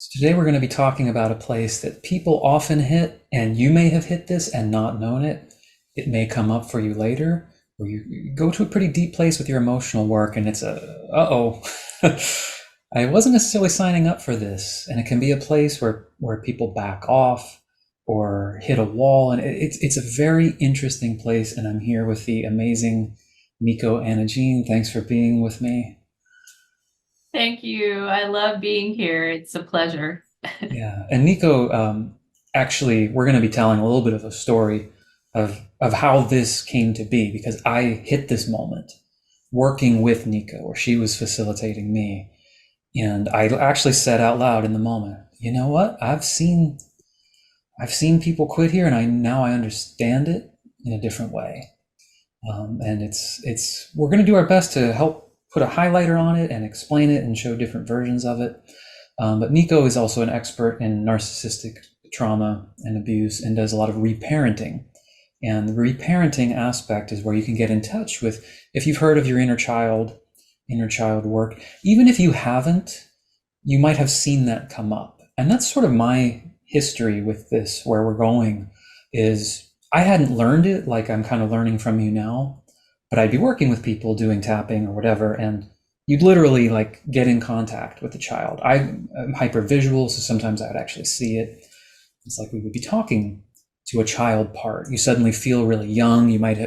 So today we're going to be talking about a place that people often hit, and you may have hit this and not known it. It may come up for you later, or you go to a pretty deep place with your emotional work, and it's uh-oh. I wasn't necessarily signing up for this, and it can be a place where people back off or hit a wall, and it's a very interesting place. And I'm here with the amazing Niko Ana Jeanne. Thanks for being with me. Thank you. I love being here. It's a pleasure. Yeah, and Niko, actually, we're going to be telling a little bit of a story of how this came to be because I hit this moment working with Niko, where she was facilitating me, and I actually said out loud in the moment, "You know what? I've seen people quit here, and I understand it in a different way." And it's we're going to do our best to help put a highlighter on it and explain it and show different versions of it. But Niko is also an expert in narcissistic trauma and abuse and does a lot of reparenting. And the reparenting aspect is where you can get in touch with, if you've heard of your inner child work, even if you haven't, you might have seen that come up. And that's sort of my history with this, where we're going is I hadn't learned it like I'm kind of learning from you now, but I'd be working with people doing tapping or whatever, and you'd literally like get in contact with the child. I'm hyper visual, so sometimes I would actually see it. It's like we would be talking to a child part. You suddenly feel really young. You might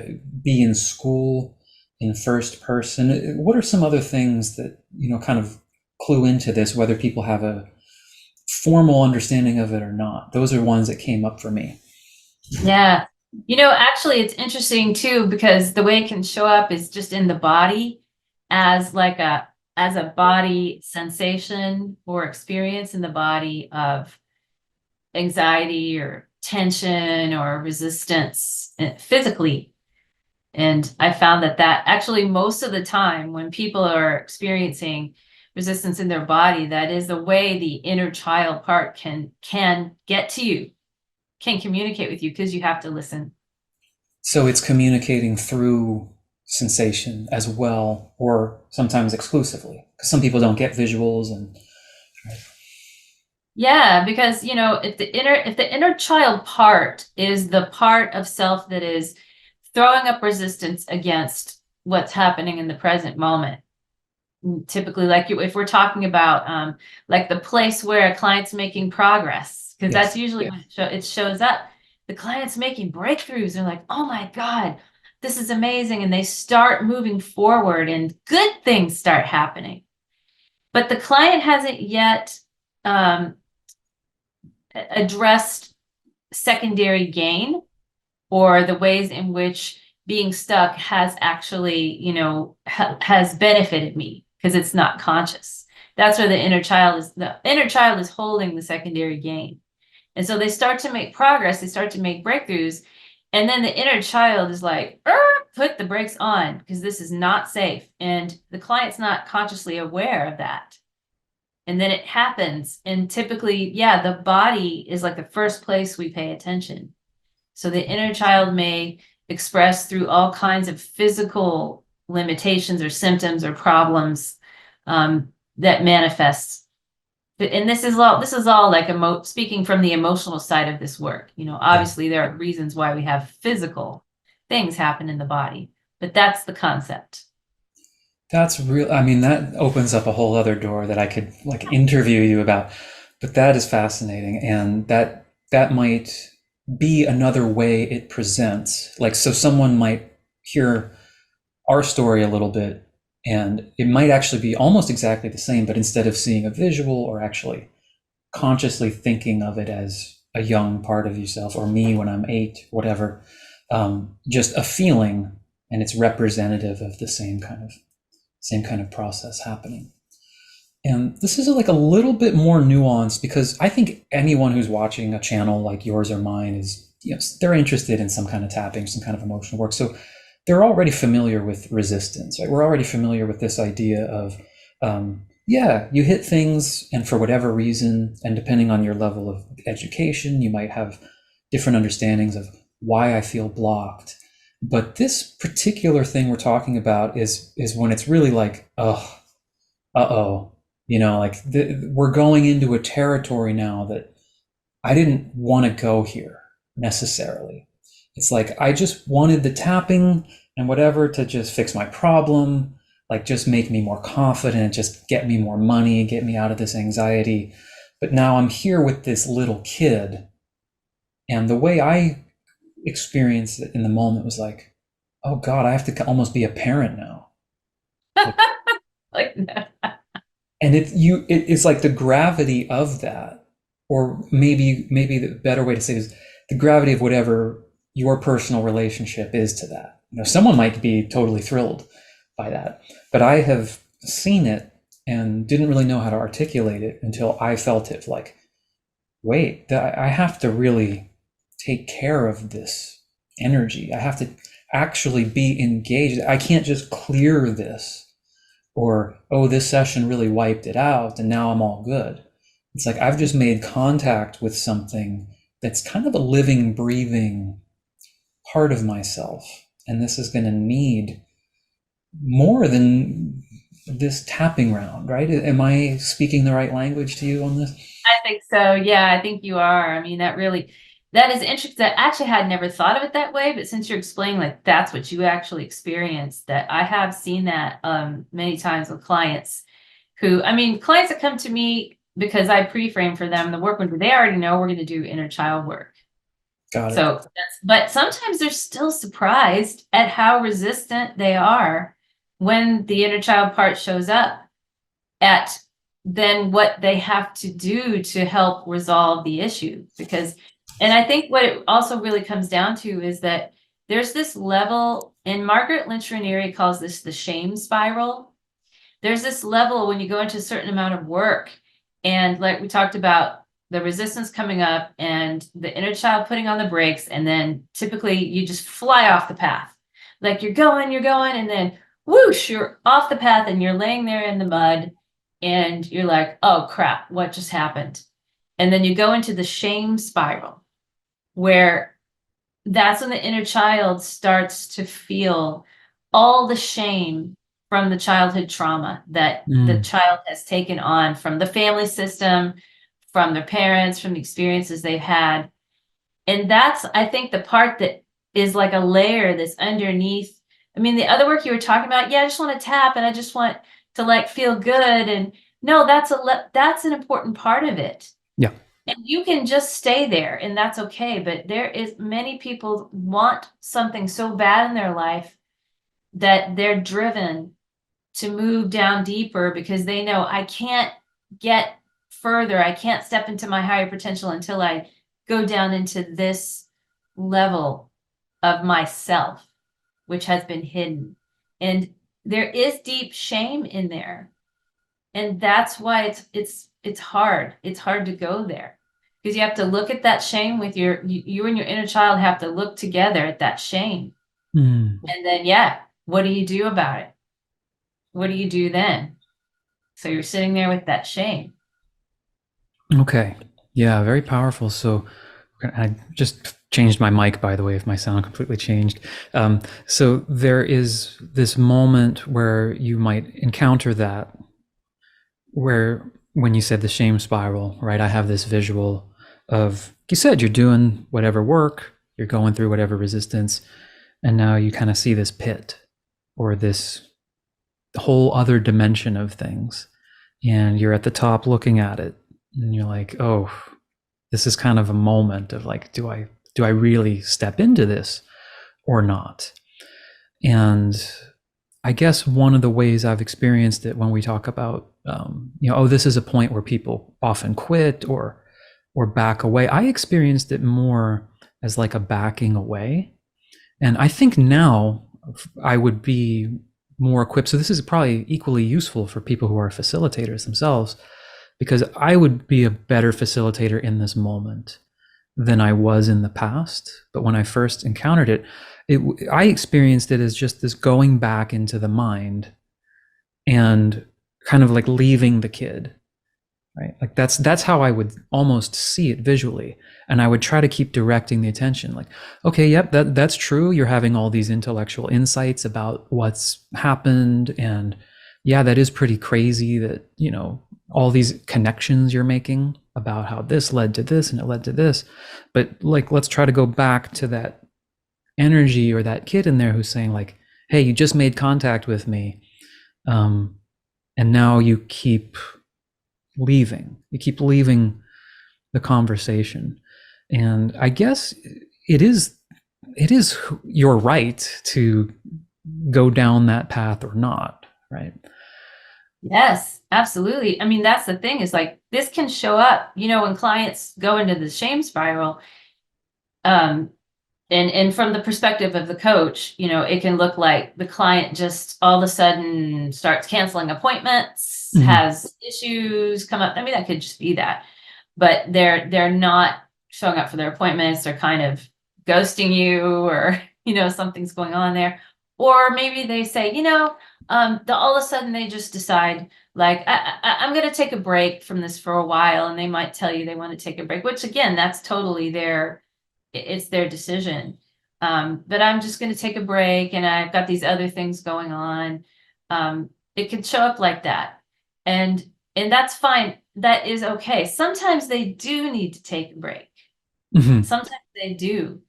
be in school in first person. What are some other things that, kind of clue into this, whether people have a formal understanding of it or not? Those are ones that came up for me. Yeah. Actually, it's interesting too, because the way it can show up is just in the body as a body sensation or experience in the body of anxiety or tension or resistance physically. And I found that actually most of the time when people are experiencing resistance in their body, that is the way the inner child part can get to you, can communicate with you, because you have to listen. So it's communicating through sensation as well, or sometimes exclusively, because some people don't get visuals and right. Yeah, because if the inner child part is the part of self that is throwing up resistance against what's happening in the present moment. Typically, if we're talking about like the place where a client's making progress, because that's Yes. usually when it shows up. The client's making breakthroughs. They're like, oh my God, this is amazing. And they start moving forward and good things start happening. But the client hasn't yet um, addressed secondary gain or the ways in which being stuck has actually, has benefited me because it's not conscious. That's where the inner child is holding the secondary gain. And so they start to make progress, they start to make breakthroughs, and then the inner child is like, put the brakes on because this is not safe. And the client's not consciously aware of that. And then it happens. And typically, yeah, the body is like the first place we pay attention. So the inner child may express through all kinds of physical limitations or symptoms or problems that manifest. And this is all like speaking from the emotional side of this work. Yeah. Obviously there are reasons why we have physical things happen in the body, but that's the concept. That's real. I mean, that opens up a whole other door that I could like interview you about. But that is fascinating, and that might be another way it presents. Like, so someone might hear our story a little bit, and it might actually be almost exactly the same, but instead of seeing a visual or actually consciously thinking of it as a young part of yourself, or me when I'm 8, whatever, just a feeling, and it's representative of the same kind of process happening. And this is like a little bit more nuanced because I think anyone who's watching a channel like yours or mine is, they're interested in some kind of tapping, some kind of emotional work. So they're already familiar with resistance, right? We're already familiar with this idea of, yeah, you hit things, and for whatever reason, and depending on your level of education, you might have different understandings of why I feel blocked. But this particular thing we're talking about is when it's really like, oh, uh-oh, Like we're going into a territory now that I didn't want to go here necessarily. It's like I just wanted the tapping and whatever to just fix my problem, like just make me more confident, just get me more money, get me out of this anxiety. But now I'm here with this little kid, and the way I experienced it in the moment was like, oh God, I have to almost be a parent now. Like, Like, and it's like the gravity of that, or maybe the better way to say it is the gravity of whatever your personal relationship is to that. Someone might be totally thrilled by that, but I have seen it and didn't really know how to articulate it until I felt it. Like, wait, I have to really take care of this energy. I have to actually be engaged. I can't just clear this, or, oh, this session really wiped it out and now I'm all good. It's like I've just made contact with something that's kind of a living, breathing part of myself. And this is going to need more than this tapping round, right? Am I speaking the right language to you on this? I think so. Yeah, I think you are. I mean, that is interesting. I actually had never thought of it that way, but since you're explaining like that's what you actually experienced, that I have seen that many times with clients clients that come to me because I pre-frame for them the work when they already know we're going to do inner child work. Got it. So, but sometimes they're still surprised at how resistant they are when the inner child part shows up at then what they have to do to help resolve the issue. And I think what it also really comes down to is that there's this level, and Margaret Lynch Raniere calls this the shame spiral. There's this level when you go into a certain amount of work, and like we talked about, the resistance coming up and the inner child putting on the brakes, and then typically you just fly off the path. Like you're going, and then whoosh, you're off the path and you're laying there in the mud and you're like, oh crap, what just happened? And then you go into the shame spiral, where that's when the inner child starts to feel all the shame from the childhood trauma that the child has taken on from the family system, from their parents, from the experiences they've had. And that's, I think, the part that is like a layer that's underneath. I mean, the other work you were talking about, yeah, I just want to tap and I just want to like feel good. And no, that's an important part of it. Yeah. And you can just stay there and that's okay. But there is many people want something so bad in their life that they're driven to move down deeper because they know I can't get further. I can't step into my higher potential until I go down into this level of myself, which has been hidden. And there is deep shame in there. And that's why it's hard. It's hard to go there because you have to look at that shame with you and your inner child have to look together at that shame. And then, what do you do about it? What do you do then? So you're sitting there with that shame. Okay. Yeah, very powerful. So I just changed my mic, by the way, if my sound completely changed. So there is this moment where you might encounter that, where when you said the shame spiral, right? I have this visual of, you said you're doing whatever work, you're going through whatever resistance, and now you kind of see this pit or this whole other dimension of things, and you're at the top looking at it, and you're like, oh, this is kind of a moment of like, do I really step into this or not? And I guess one of the ways I've experienced it when we talk about, this is a point where people often quit or back away. I experienced it more as like a backing away. And I think now I would be more equipped. So this is probably equally useful for people who are facilitators themselves, because I would be a better facilitator in this moment than I was in the past. But when I first encountered it, I experienced it as just this going back into the mind and kind of like leaving the kid, right? Like that's how I would almost see it visually. And I would try to keep directing the attention, like, okay, yep, that's true. You're having all these intellectual insights about what's happened. And yeah, that is pretty crazy that, all these connections you're making about how this led to this and it led to this. But like, let's try to go back to that energy or that kid in there who's saying like, hey, you just made contact with me. And now you keep leaving the conversation. And I guess it is your right to go down that path or not, right? Yes, absolutely. I mean, that's the thing, is like, this can show up, when clients go into the shame spiral. And from the perspective of the coach, it can look like the client just all of a sudden starts canceling appointments, Mm-hmm. has issues come up. I mean, that could just be that, but they're not showing up for their appointments. They're kind of ghosting you, or something's going on there. Or maybe they say, all of a sudden they just decide, like, I'm going to take a break from this for a while, and they might tell you they want to take a break, which again, that's totally it's their decision. But I'm just going to take a break, and I've got these other things going on. It can show up like that. And that's fine. That is okay. Sometimes they do need to take a break. Mm-hmm. Sometimes they do.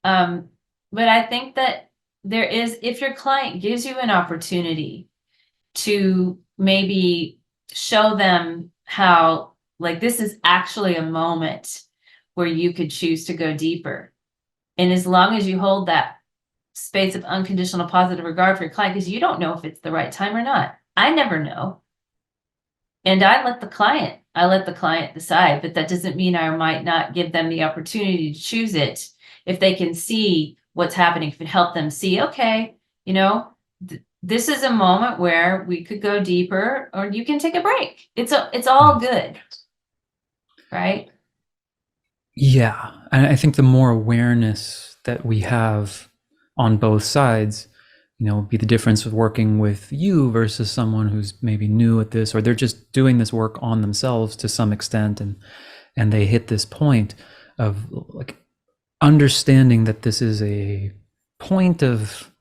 But I think that if your client gives you an opportunity to maybe show them how, like, this is actually a moment where you could choose to go deeper. And as long as you hold that space of unconditional positive regard for your client, because you don't know if it's the right time or not. I never know. And I let the client decide, but that doesn't mean I might not give them the opportunity to choose it if they can see what's happening, if it helped them see, okay, this is a moment where we could go deeper, or you can take a break. It's all good, right? Yeah. And I think the more awareness that we have on both sides, be the difference with working with you versus someone who's maybe new at this, or they're just doing this work on themselves to some extent, and they hit this point of like understanding that this is a point of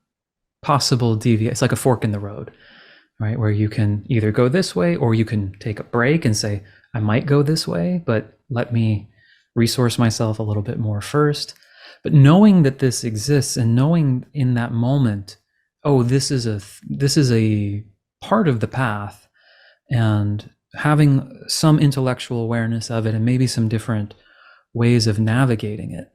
possible deviation. It's like a fork in the road, right? Where you can either go this way, or you can take a break and say, I might go this way, but let me resource myself a little bit more first. But knowing that this exists, and knowing in that moment, oh, this is a part of the path, and having some intellectual awareness of it, and maybe some different ways of navigating it,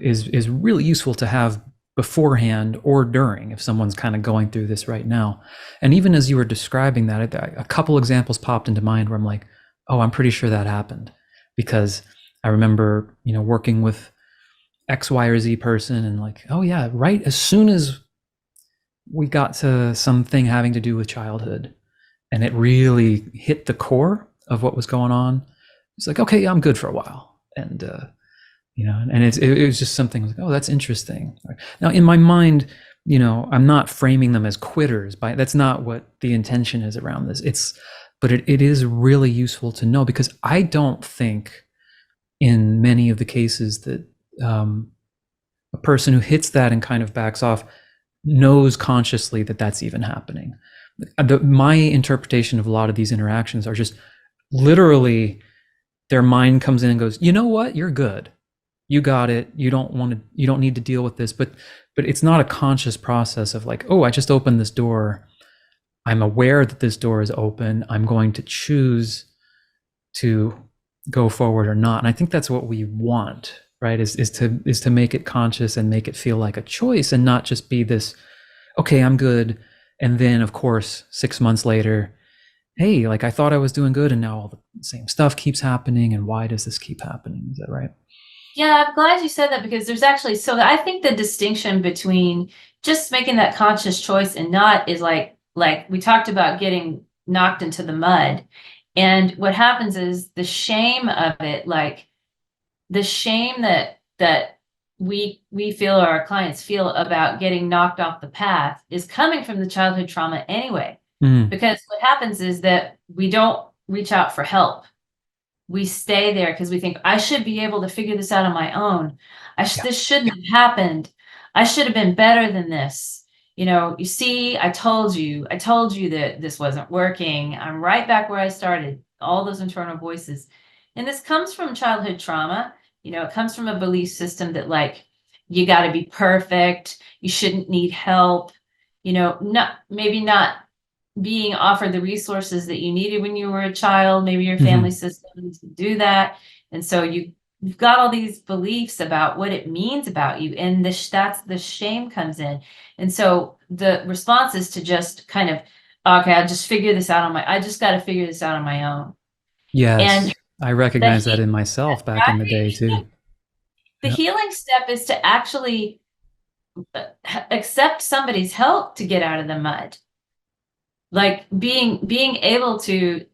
is really useful to have beforehand or during, if someone's kind of going through this right now. And even as you were describing that, a couple examples popped into mind where I'm like, oh, I'm pretty sure that happened, because I remember, working with X, Y, or Z person, and like, oh yeah, right as soon as we got to something having to do with childhood, and it really hit the core of what was going on, it's like, okay, I'm good for a while. And and it was just something like, oh, that's interesting. Now in my mind, I'm not framing them as quitters. That's not what the intention is around this. But it is really useful to know, because I don't think in many of the cases that a person who hits that and kind of backs off knows consciously that that's even happening. My interpretation of a lot of these interactions are just literally their mind comes in and goes, you know what, you're good, you got it, you don't need to deal with this. But it's not a conscious process of like, oh, I just opened this door, I'm aware that this door is open, I'm going to choose to go forward or not. And I think that's what we want, right? Is to make it conscious and make it feel like a choice, and not just be this, okay, I'm good. And then of course, 6 months later, hey, like I thought I was doing good, and now all the same stuff keeps happening. And why does this keep happening? Is that right? Yeah, I'm glad you said that, because there's actually, so I think the distinction between just making that conscious choice and not is like we talked about getting knocked into the mud. And what happens is the shame of it, like the shame that we feel, or our clients feel, about getting knocked off the path, is coming from the childhood trauma anyway. Mm. Because what happens is that we don't reach out for help. We stay there because we think, I should be able to figure this out on my own. Yeah. This shouldn't have happened. I should have been better than this. You see, I told you that this wasn't working. I'm right back where I started, all those internal voices. And this comes from childhood trauma. It comes from a belief system that like, you got to be perfect. You shouldn't need help. Maybe not being offered the resources that you needed when you were a child, maybe your family Hmm. system to do that. And so you've got all these beliefs about what it means about you. And that's the shame comes in. And so the response is to just kind of, okay, I just got to figure this out on my own. And Yes, I the recognize that he- in myself back in the day right? too. The Yep. healing step is to actually accept somebody's help to get out of the mud, like being able to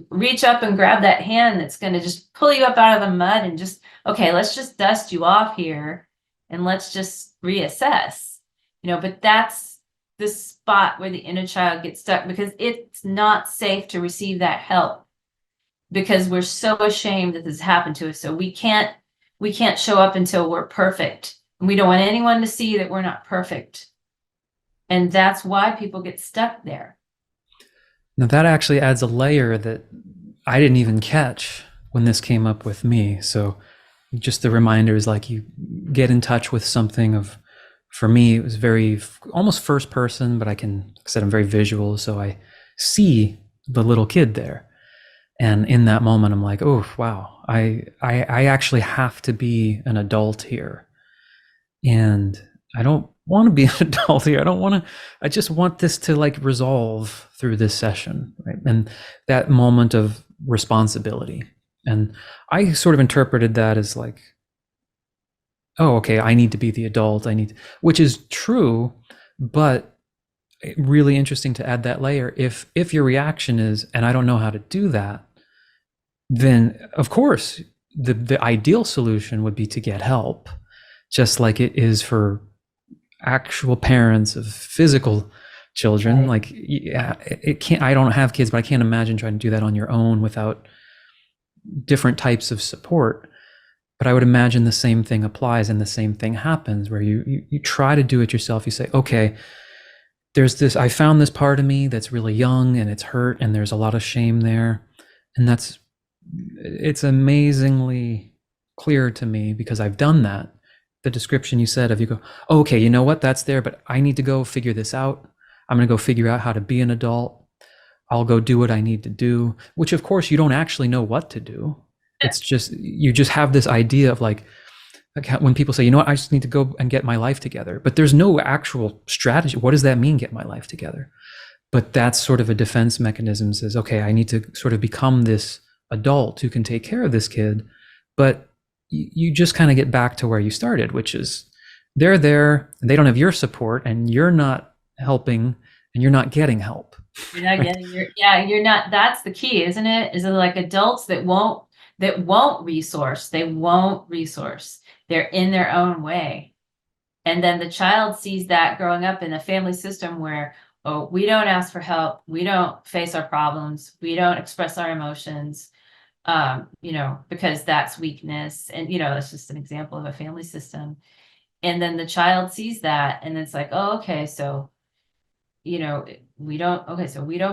reach up and grab that hand that's going to just pull you up out of the mud and just, okay, let's just dust you off here and let's just reassess. But that's the spot where the inner child gets stuck, because it's not safe to receive that help, because we're so ashamed that this happened to us. So we can't show up until we're perfect, and we don't want anyone to see that we're not perfect. And that's why people get stuck there. Now that actually adds a layer that I didn't even catch when this came up with me. So just the reminder is like you get in touch with something of, for me, it was very almost first person, but like I said, I'm very visual. So I see the little kid there. And in that moment, I'm like, oh, wow, I actually have to be an adult here. And I don't want to be an adult here. I just want this to like resolve through this session, right? And that moment of responsibility. And I sort of interpreted that as like, oh, okay, I need to be the adult. Which is true, but really interesting to add that layer. If your reaction is, and I don't know how to do that, then of course the ideal solution would be to get help, just like it is for actual parents of physical children. Right. Like, yeah, it can't, I don't have kids, but I can't imagine trying to do that on your own without different types of support. But I would imagine the same thing applies and the same thing happens where you try to do it yourself. You say, okay, I found this part of me that's really young and it's hurt and there's a lot of shame there. And it's amazingly clear to me because I've done that. The description you said of, you go, oh, okay, you know what, that's there, but I need to go figure this out. I'm going to go figure out how to be an adult. I'll go do what I need to do, which of course you don't actually know what to do. It's just, you just have this idea of like when people say, you know what, I just need to go and get my life together, but there's no actual strategy. What does that mean, get my life together? But that's sort of a defense mechanism, says, okay, I need to sort of become this adult who can take care of this kid. But you just kind of get back to where you started, which is they're there and they don't have your support and you're not helping and you're not getting help. You're not Right? getting you're not, that's the key, isn't it? Is it like adults that won't resource, they won't resource. They're in their own way. And then the child sees that growing up in a family system where, oh, we don't ask for help, we don't face our problems, we don't express our emotions, because that's weakness. And that's just an example of a family system. And then the child sees that and it's like, oh, okay, so we don't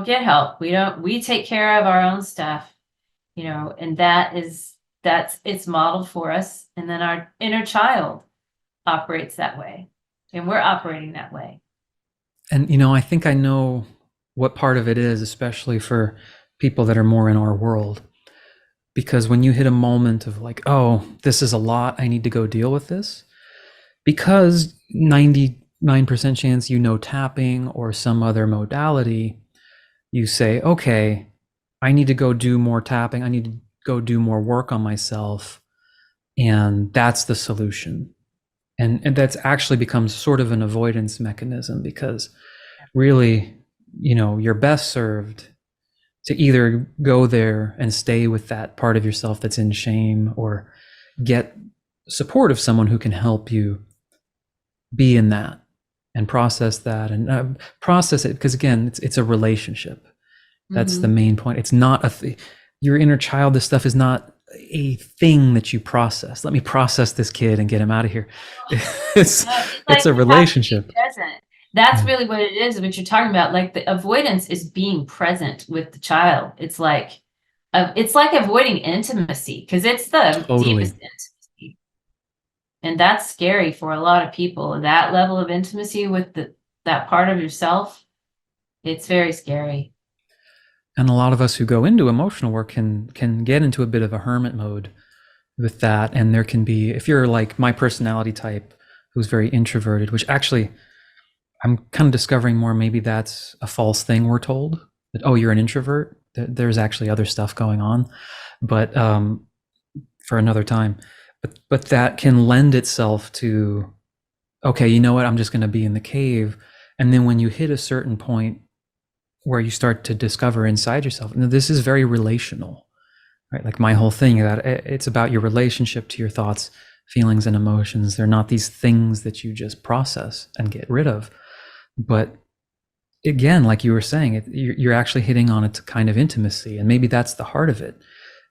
get help. We take care of our own stuff, and it's modeled for us. And then our inner child operates that way. And we're operating that way. And, I think I know what part of it is, especially for people that are more in our world. Because when you hit a moment of like, oh, this is a lot, I need to go deal with this, because 99% chance tapping or some other modality, you say, okay, I need to go do more tapping, I need to go do more work on myself, and that's the solution. And that's actually becomes sort of an avoidance mechanism, because really, you're best served to either go there and stay with that part of yourself that's in shame, or get support of someone who can help you be in that and process that, and process it, because again, it's a relationship. That's the Mhm. main point. It's not your inner child. This stuff is not a thing that you process. Let me process this kid and get him out of here. it's No, it's it's like a you have to be relationship. present. That's Yeah, really what it is, what you're talking about. Like the avoidance is being present with the child. It's like avoiding intimacy because it's the totally. deepest intimacy. And that's scary for a lot of people. That level of intimacy with that part of yourself, it's very scary. And a lot of us who go into emotional work can get into a bit of a hermit mode with that. And there can be, if you're like my personality type, who's very introverted, which actually I'm kind of discovering more, maybe that's a false thing we're told that, oh, you're an introvert. There's actually other stuff going on, but for another time. But that can lend itself to, okay, you know what? I'm just going to be in the cave. And then when you hit a certain point where you start to discover inside yourself, and this is very relational, right? Like my whole thing, that it's about your relationship to your thoughts, feelings, and emotions. They're not these things that you just process and get rid of. But again, like you were saying, you're actually hitting on a kind of intimacy, and maybe that's the heart of it.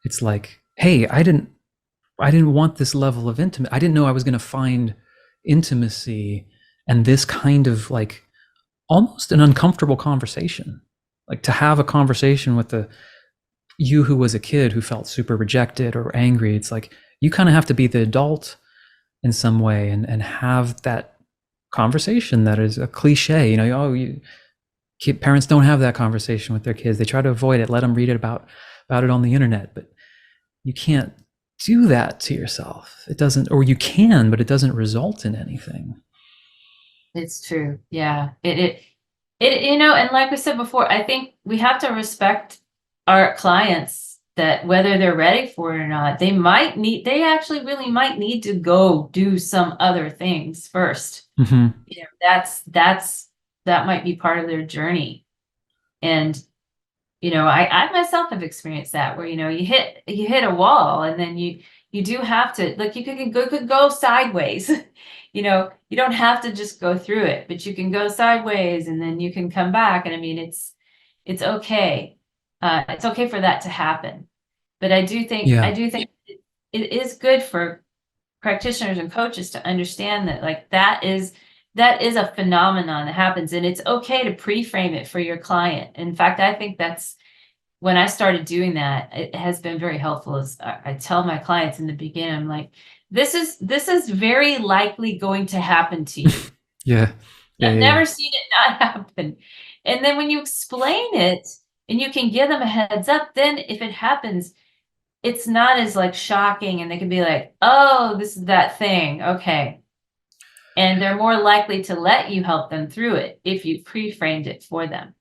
It's like, hey, I didn't want this level of intimate. I didn't know I was going to find intimacy and this kind of like almost an uncomfortable conversation. Like to have a conversation with the you who was a kid who felt super rejected or angry. It's like you kind of have to be the adult in some way and have that conversation that is a cliche. Parents don't have that conversation with their kids. They try to avoid it, let them read it about it on the internet, but you can't do that to yourself. It doesn't, or you can, but it doesn't result in anything. It's true. Yeah. And like we said before, I think we have to respect our clients that whether they're ready for it or not, they actually really might need to go do some other things first. Mm-hmm. That might be part of their journey. And, I myself have experienced that where, you hit a wall and then you do have to, like, could go sideways. You don't have to just go through it, but you can go sideways and then you can come back. And I mean, it's okay. It's okay for that to happen. But I Yeah. do think it is good for practitioners and coaches to understand that like that is a phenomenon that happens and it's okay to pre-frame it for your client. In fact, I think that's when I started doing that, it has been very helpful. As I tell my clients in the beginning, I'm like, this is very likely going to happen to you. Yeah. Yeah. I've Yeah. Yeah. never seen it not happen. And then when you explain it and you can give them a heads up, then if it happens, it's not as like shocking and they can be like, oh, this is that thing. Okay. And they're more likely to let you help them through it if you pre-framed it for them.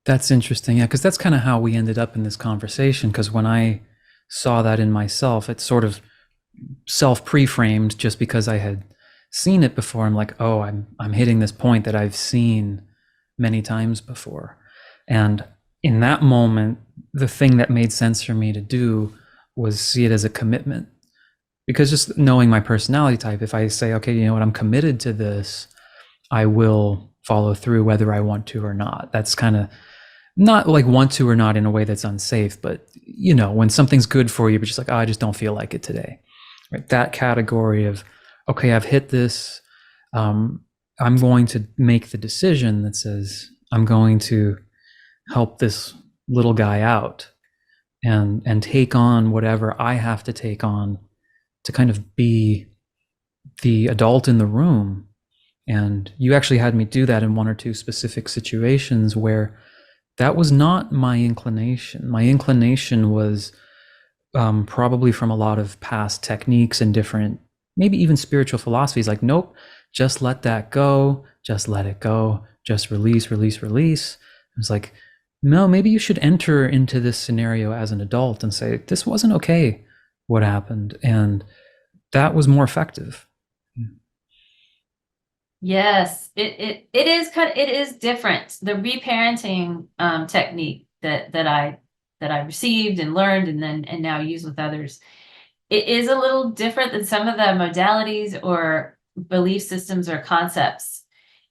That's interesting. Yeah. Because that's kind of how we ended up in this conversation. Because when I saw that in myself, it's sort of self pre-framed just because I had seen it before. I'm like, oh, I'm hitting this point that I've seen many times before. And in that moment, the thing that made sense for me to do was see it as a commitment. Because just knowing my personality type, if I say, okay, you know what, I'm committed to this, I will follow through whether I want to or not. That's kind of not like want to or not in a way that's unsafe, but when something's good for you, but just like, oh, I just don't feel like it today. Right? That category of, okay, I've hit this. I'm going to make the decision that says I'm going to help this little guy out and take on whatever I have to take on to kind of be the adult in the room. And you actually had me do that in one or two specific situations where that was not my inclination. My inclination was probably from a lot of past techniques and different, maybe even spiritual philosophies, like, nope, just let that go, just let it go, just release, release, release. It's like, no, maybe you should enter into this scenario as an adult and say, this wasn't okay, what happened. And that was more effective. Yes, it is different. The reparenting technique that I received and learned and now use with others. It is a little different than some of the modalities or belief systems or concepts.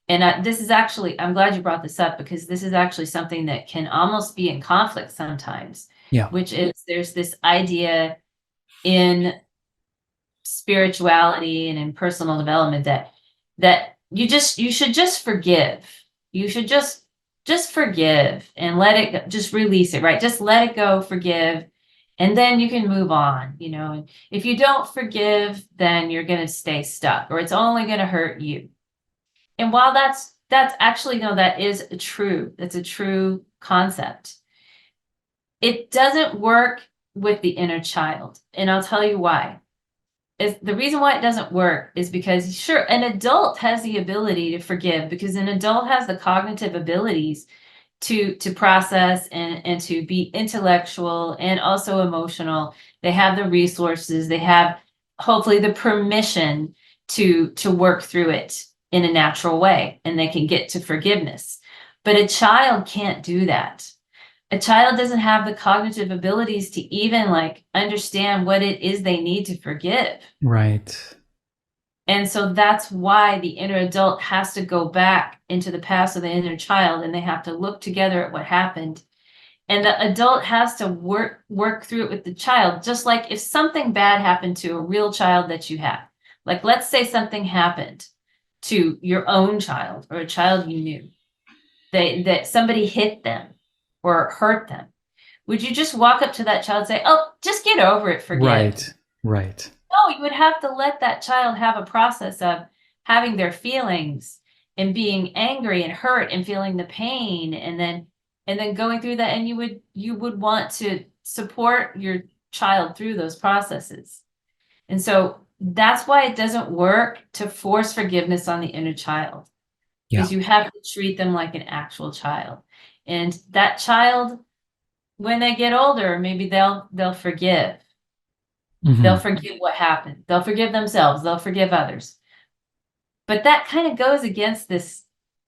And this is actually, I'm glad you brought this up because this is actually something that can almost be in conflict sometimes, Yeah. which is there's this idea in spirituality and in personal development that you should just forgive. You should just forgive and let it go, just release it, right? Just let it go, forgive, and then you can move on, you know. And if you don't forgive, then you're going to stay stuck, or it's only going to hurt you. And while that's actually, no, that is true. That's a true concept. It doesn't work with the inner child, and I'll tell you why. Is the reason why it doesn't work is because, sure, an adult has the ability to forgive, because an adult has the cognitive abilities to process and to be intellectual and also emotional. They have the resources, they have hopefully the permission to work through it in a natural way, and they can get to forgiveness. But a child can't do that. A child doesn't have the cognitive abilities to even like understand what it is they need to forgive. Right. And so that's why the inner adult has to go back into the past of the inner child, and they have to look together at what happened. And the adult has to work through it with the child. Just like if something bad happened to a real child that you have, like let's say something happened to your own child or a child you knew, that somebody hit them or hurt them. Would you just walk up to that child and say, "Oh, just get over it, forgive"? Right. Right. No, you would have to let that child have a process of having their feelings and being angry and hurt and feeling the pain, and then going through that, and you would want to support your child through those processes. And so that's why it doesn't work to force forgiveness on the inner child, Yeah. because you have to treat them like an actual child. And that child, when they get older, maybe they'll forgive. They'll forgive what happened. They'll forgive themselves. They'll forgive others. But that kind of goes against this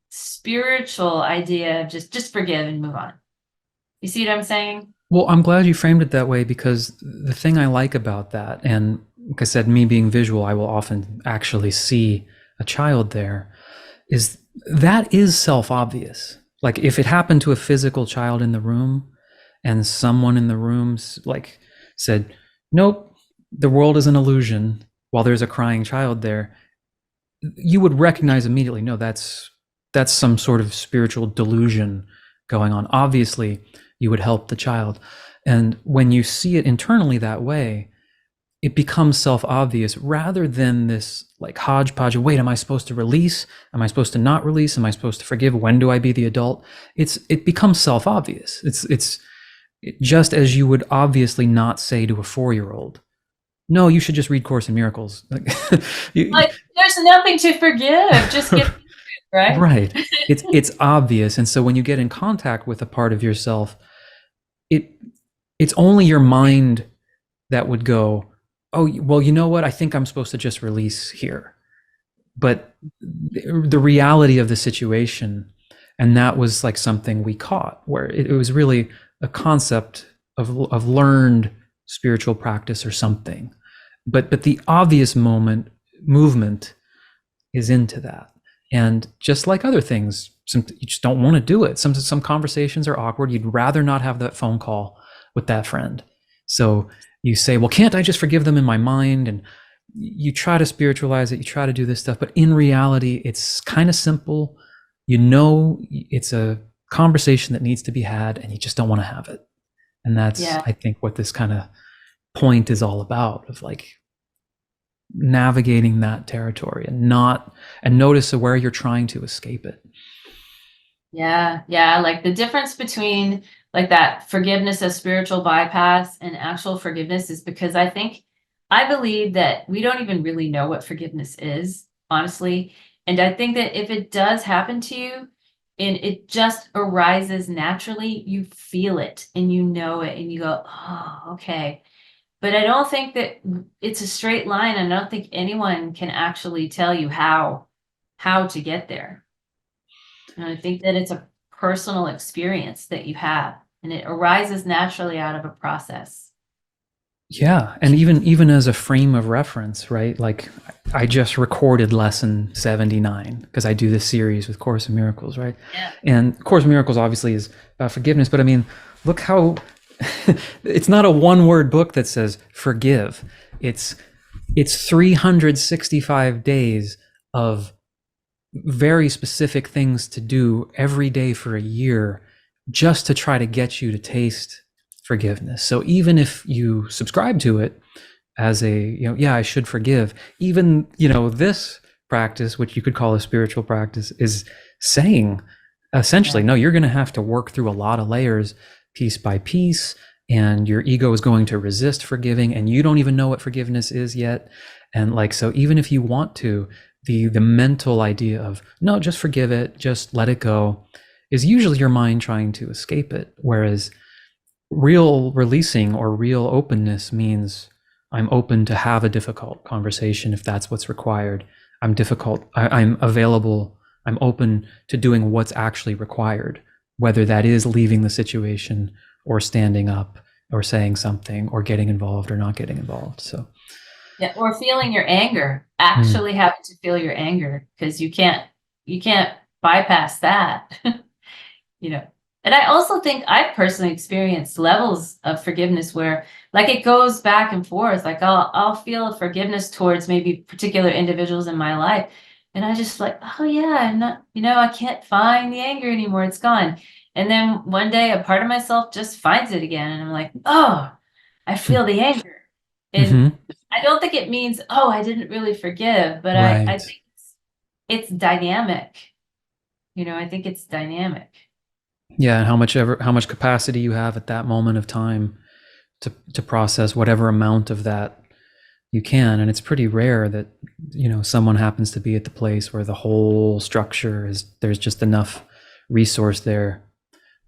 spiritual idea of just forgive and move on. You see what I'm saying? Well, I'm glad you framed it that way, because the thing I like about that, and like I said, me being visual, I will often actually see a child there, is that is self-obvious. Like if it happened to a physical child in the room and someone in the room's like said, nope, the world is an illusion, while there's a crying child there, you would recognize immediately, no, that's some sort of spiritual delusion going on. Obviously, you would help the child. And when you see it internally that way, it becomes self-obvious, rather than this like hodgepodge of, wait, am I supposed to release? Am I supposed to not release? Am I supposed to forgive? When do I be the adult? It becomes self-obvious. It's just as you would obviously not say to a 4-year-old, no, you should just read Course in Miracles. Like, Like there's nothing to forgive. Just get through it, right? right. It's obvious. And so when you get in contact with a part of yourself, it's only your mind that would go, oh, well, you know what? I think I'm supposed to just release here. But the reality of the situation, and that was like something we caught, where it was really a concept of learned spiritual practice or something. But the obvious movement is into that. And just like other things, you just don't want to do it. Some conversations are awkward. You'd rather not have that phone call with that friend. So you say, well, can't I just forgive them in my mind? And you try to spiritualize it. You try to do this stuff. But in reality, it's kind of simple. You know, it's a conversation that needs to be had, and you just don't want to have it. And that's, I think, what this kind of point is all about, of like navigating that territory and notice where you're trying to escape it. Yeah. Like the difference between like that forgiveness as spiritual bypass and actual forgiveness is because I believe that we don't even really know what forgiveness is, honestly. And I think that if it does happen to you and it just arises naturally, you feel it and you know it and you go, oh, okay. But I don't think that it's a straight line. And I don't think anyone can actually tell you how to get there. And I think that it's a personal experience that you have, and it arises naturally out of a process. Yeah, and even as a frame of reference, right? Like I just recorded lesson 79 because I do this series with Course in Miracles, right? Yeah. And Course in Miracles obviously is about forgiveness, but I mean, look how it's not a one-word book that says forgive. It's 365 days of very specific things to do every day for a year just to try to get you to taste forgiveness. So even if you subscribe to it as a, yeah, I should forgive, even, this practice, which you could call a spiritual practice, is saying essentially, Yeah. no, you're going to have to work through a lot of layers piece by piece, and your ego is going to resist forgiving, and you don't even know what forgiveness is yet. And like, so even if you want to, the mental idea of no, just forgive it, just let it go, is usually your mind trying to escape it. Whereas real releasing or real openness means I'm open to have a difficult conversation if that's what's required. I'm available, I'm open to doing what's actually required, whether that is leaving the situation or standing up or saying something or getting involved or not getting involved. So Yeah, or feeling your anger, mm, actually having to feel your anger, because you can't bypass that. you know. And I also think I've personally experienced levels of forgiveness where like it goes back and forth. Like I'll feel forgiveness towards maybe particular individuals in my life. And I just like, oh yeah, I'm not, I can't find the anger anymore. It's gone. And then one day a part of myself just finds it again. And I'm like, oh, I feel the anger. And mm-hmm, I don't think it means, oh, I didn't really forgive, but I right. think it's dynamic. I think it's dynamic. Yeah, and how much capacity you have at that moment of time to process whatever amount of that you can. And it's pretty rare that someone happens to be at the place where the whole structure is, there's just enough resource there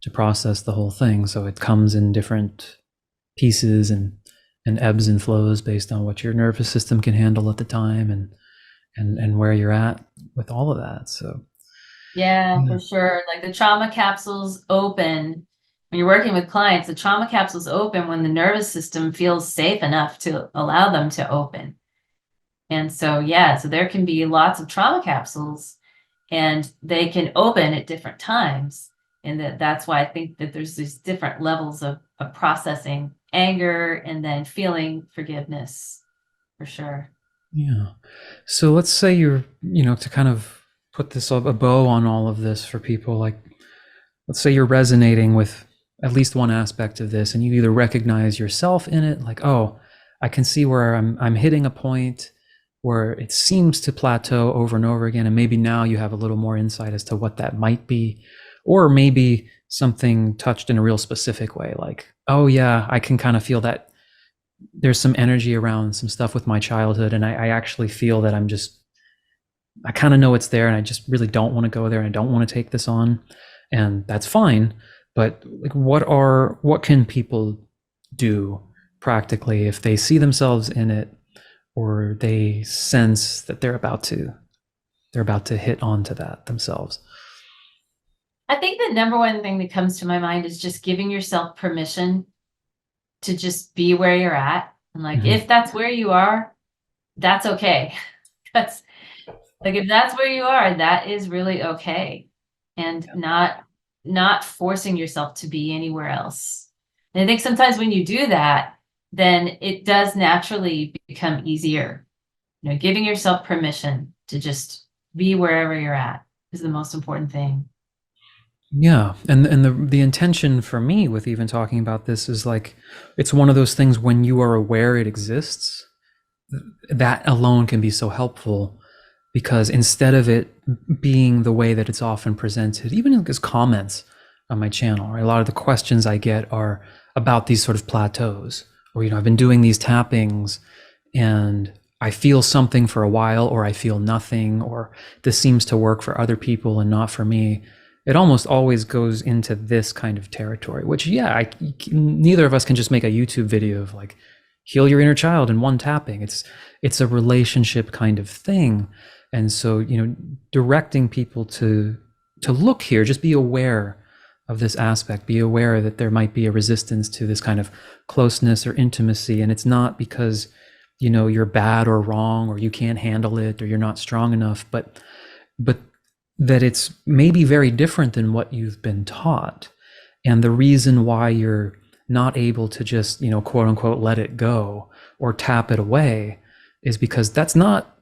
to process the whole thing. So it comes in different pieces and ebbs and flows based on what your nervous system can handle at the time, and where you're at with all of that. So Yeah, yeah. for sure. Like the trauma capsules open when you're working with clients, the trauma capsules open when the nervous system feels safe enough to allow them to open. And so, yeah, so there can be lots of trauma capsules and they can open at different times. And that's why I think that there's these different levels of processing anger and then feeling forgiveness for sure. Yeah. So let's say you're, to kind of put this a bow on all of this for people, like, let's say you're resonating with at least one aspect of this, and you either recognize yourself in it, like, oh, I can see where I'm hitting a point where it seems to plateau over and over again, and maybe now you have a little more insight as to what that might be, or maybe something touched in a real specific way, like, oh yeah, I can kind of feel that there's some energy around some stuff with my childhood, and I actually feel that I kind of know it's there, and I just really don't want to go there, and I don't want to take this on, and that's fine. But like, what can people do practically if they see themselves in it, or they sense that they're about to hit onto that themselves? I think the number one thing that comes to my mind is just giving yourself permission to just be where you're at. And like, Mm-hmm. if that's where you are, that's okay. That's like, if that's where you are, that is really okay. And not forcing yourself to be anywhere else. And I think sometimes when you do that, then it does naturally become easier. Giving yourself permission to just be wherever you're at is the most important thing. Yeah, and the intention for me with even talking about this is like, it's one of those things when you are aware it exists, that alone can be so helpful, because instead of it being the way that it's often presented, even as comments on my channel, right, a lot of the questions I get are about these sort of plateaus, or I've been doing these tappings and I feel something for a while, or I feel nothing, or this seems to work for other people and not for me. It almost always goes into this kind of territory, which, yeah, neither of us can just make a YouTube video of like, heal your inner child in one tapping. It's a relationship kind of thing. And so, directing people to look here, just be aware of this aspect, be aware that there might be a resistance to this kind of closeness or intimacy. And it's not because, you're bad or wrong, or you can't handle it, or you're not strong enough, but that it's maybe very different than what you've been taught. And the reason why you're not able to just, quote unquote, let it go or tap it away is because that's not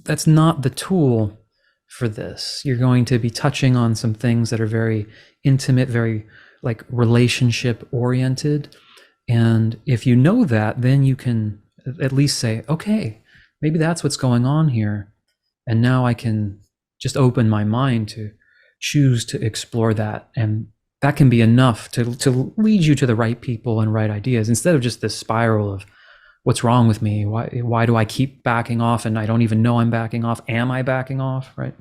the tool for this. You're going to be touching on some things that are very intimate, very like relationship oriented. And if you know that, then you can at least say, okay, maybe that's what's going on here. And now I can just open my mind to choose to explore that. And that can be enough to lead you to the right people and right ideas instead of just this spiral of what's wrong with me? Why do I keep backing off and I don't even know I'm backing off? Am I backing off? Right.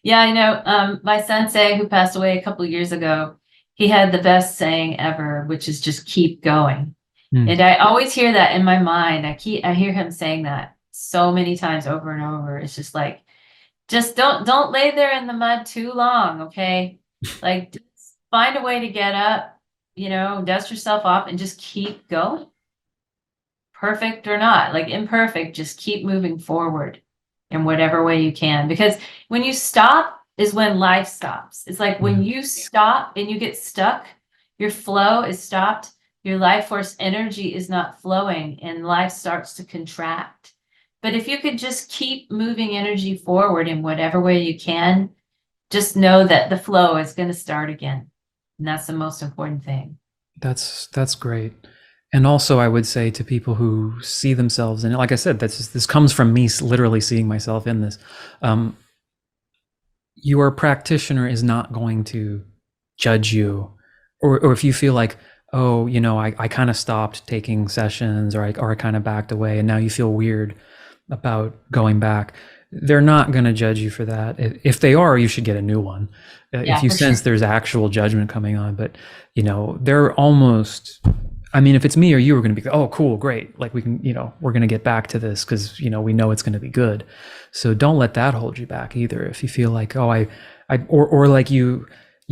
Yeah, I know. My sensei, who passed away a couple of years ago, he had the best saying ever, which is just keep going. Mm. And I always hear that in my mind. I hear him saying that so many times over and over. It's just like, just don't lay there in the mud too long, okay? Like, just find a way to get up, dust yourself off and just keep going. Perfect or not, like imperfect, just keep moving forward in whatever way you can. Because when you stop is when life stops. It's like when you stop and you get stuck, your flow is stopped, your life force energy is not flowing, and life starts to contract. But if you could just keep moving energy forward in whatever way you can, just know that the flow is going to start again. And that's the most important thing. That's great. And also, I would say to people who see themselves in it, like I said, this comes from me literally seeing myself in this. Um, your practitioner is not going to judge you, or if you feel like, oh, I kind of stopped taking sessions, or I kind of backed away, and now you feel weird about going back. They're not going to judge you for that. If they are, you should get a new one. If Yeah, you for sense sure. there's actual judgment coming on, but they're almost. I mean, if it's me or you, we're going to be, oh, cool, great. Like we can, we're going to get back to this because we know it's going to be good. So don't let that hold you back either. If you feel like, oh, or like you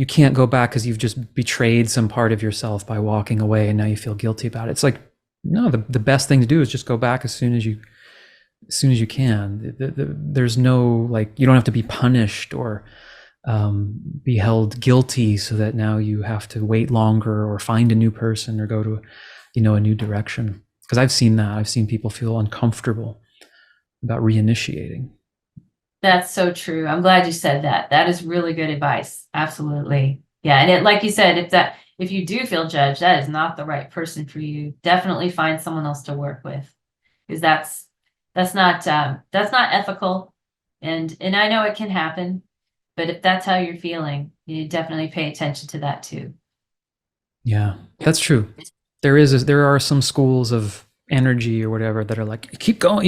can't go back because you've just betrayed some part of yourself by walking away, and now you feel guilty about it. It's like, no, the best thing to do is just go back as soon as you can. There's no, like, you don't have to be punished or be held guilty so that now you have to wait longer or find a new person or go to a new direction, because I've seen people feel uncomfortable about reinitiating. That's so true. I'm glad you said that. That is really good advice. Absolutely. Yeah. And like you said, if you do feel judged, that is not the right person for you. Definitely find someone else to work with, because that's not ethical. And I know it can happen, but if that's how you're feeling, you definitely pay attention to that too. Yeah, that's true. There are some schools of energy or whatever that are like, keep going,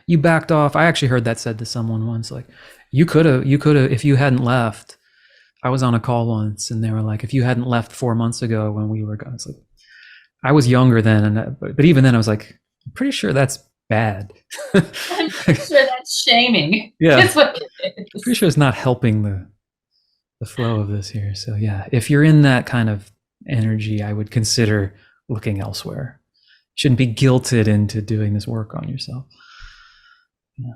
you backed off. I actually heard that said to someone once, like, you could have if you hadn't left. I was on a call once and they were like, if you hadn't left 4 months ago when we were going, it's like, I was younger then, but even then I was like, I'm pretty sure that's bad. I'm pretty sure that's shaming. Yeah, That's what it pretty is. sure it's not helping the flow of this here. So yeah, if you're in that kind of energy, I would consider looking elsewhere. You shouldn't be guilted into doing this work on yourself. Yeah.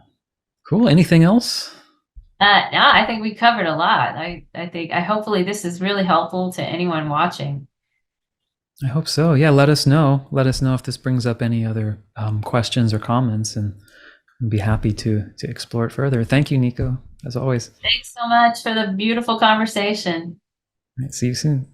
Cool. Anything else? No, I think we covered a lot. I hopefully this is really helpful to anyone watching. I hope so. Yeah, let us know. Let us know if this brings up any other questions or comments, and I'd be happy to explore it further. Thank you, Niko, as always. Thanks so much for the beautiful conversation. All right, see you soon.